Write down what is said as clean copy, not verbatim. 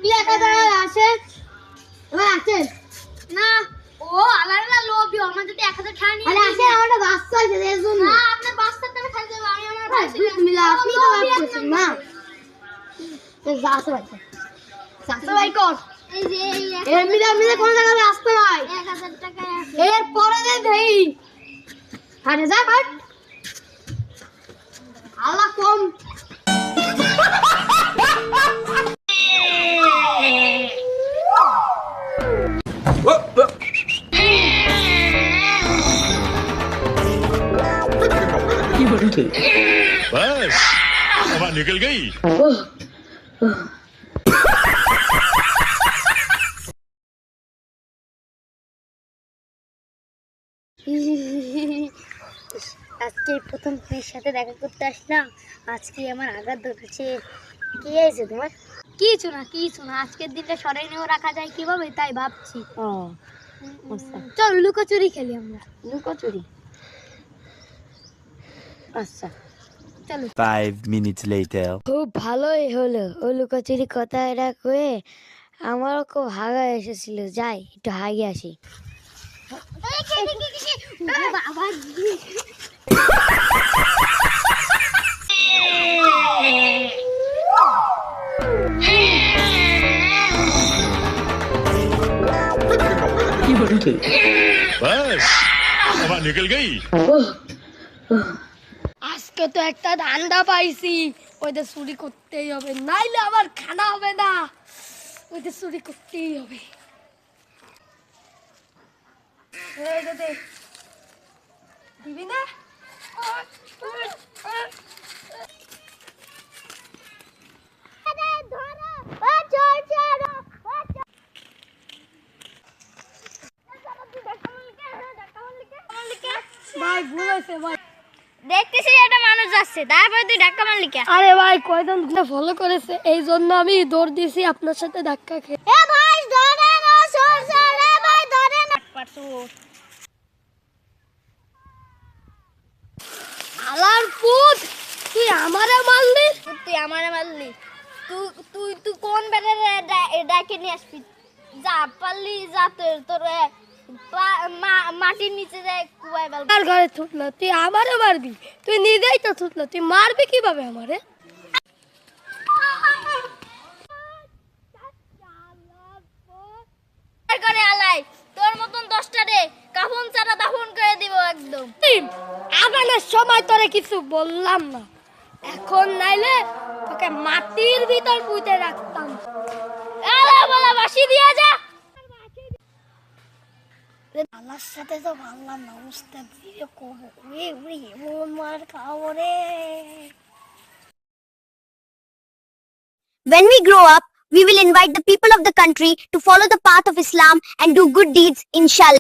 ঢুকলে 1000 আসে আছে না ও আলাদা লোভী আমার যদি 1000 টাকা নিয়ে আরে আসে আমারটা বাচ্চা আছে এর জন্য না আপনার বাচ্চার টাকা খাই দেব আমি আমার ভাই মিলা আপনি তো বাচ্চা না তো যাচ্ছে ভাই যাচ্ছে ভাই কর এই যে এই মিলা মিলা কোন জায়গায় আসতে ভাই 1000 টাকা এর পরে দে দেই আরে যা ভাই আল্লাহ কম बस हवा निकल गई। আজকে প্রথম তোমার সাথে দেখা করতে আসলাম আজকে আমার আঘাত ধরেছে কি হয়েছে তোমার কিছু না আজকের দিনটা স্মরণীয় রাখা যায় কিভাবে তাই ভাবছি ও আচ্ছা চল লুকোচুরি খেলি আমরা লুকোচুরি আচ্ছা চলো 5 minutes later খুব ভালোই হলো ও লুকোচুরি কথা এটা কয়ে আমারও খুব হাগা এসেছিল যাই একটু হাগিয়ে আসি বাবা बस हवा निकल गई। আজকে তো একটা ধান্দা পাইছি ওইটা চুরি করতেই হবে নাইলে আমার খানা হবে না ওইটা চুরি করতেই হবে দিবি না ভাই ভুল হয়েছে ভাই দেখতেছি একটা মানুষ যাচ্ছে তারপরে তুই ধাক্কা মারলি কে? আরে ভাই কয়জন ফলো করেছে এই জন্য আমি দৌড় দিয়েছি আপনার সাথে ধাক্কা খেয়ে এ ভাই ধরে না সর এ ভাই ধরে না পারছো আলার পুত তুই আমারে মারলি তুই আমারে মারলি তুই কোন বেড়ে ডাকে নিয়ে আসবি যা পারলি যা তোর মাটির নিচে যায় কুয়ায় বেল আর ঘরে থুতলা তুই আমারে মারবি তুই নিজেই তো থুতলা তুই মারবি কিভাবে আমারে করে আলাই তোর মতন 10টা রে কাফন ছাড়া দাফন করে দিব একদম আগানোর সময় তোরে কিছু বললাম না এখন নাইলে তোকে মাটির ভিতর পুঁতে রাখতাম আলা বলা বাসি দিয়া যা আল্লাহর সাথে তো ভাবলাম না অবস্থা দিয়ে করবো উড়ে উড়ে এমন মার খাবো রে When we grow up, we will invite the people of the country to follow the path of Islam and do good deeds, inshallah.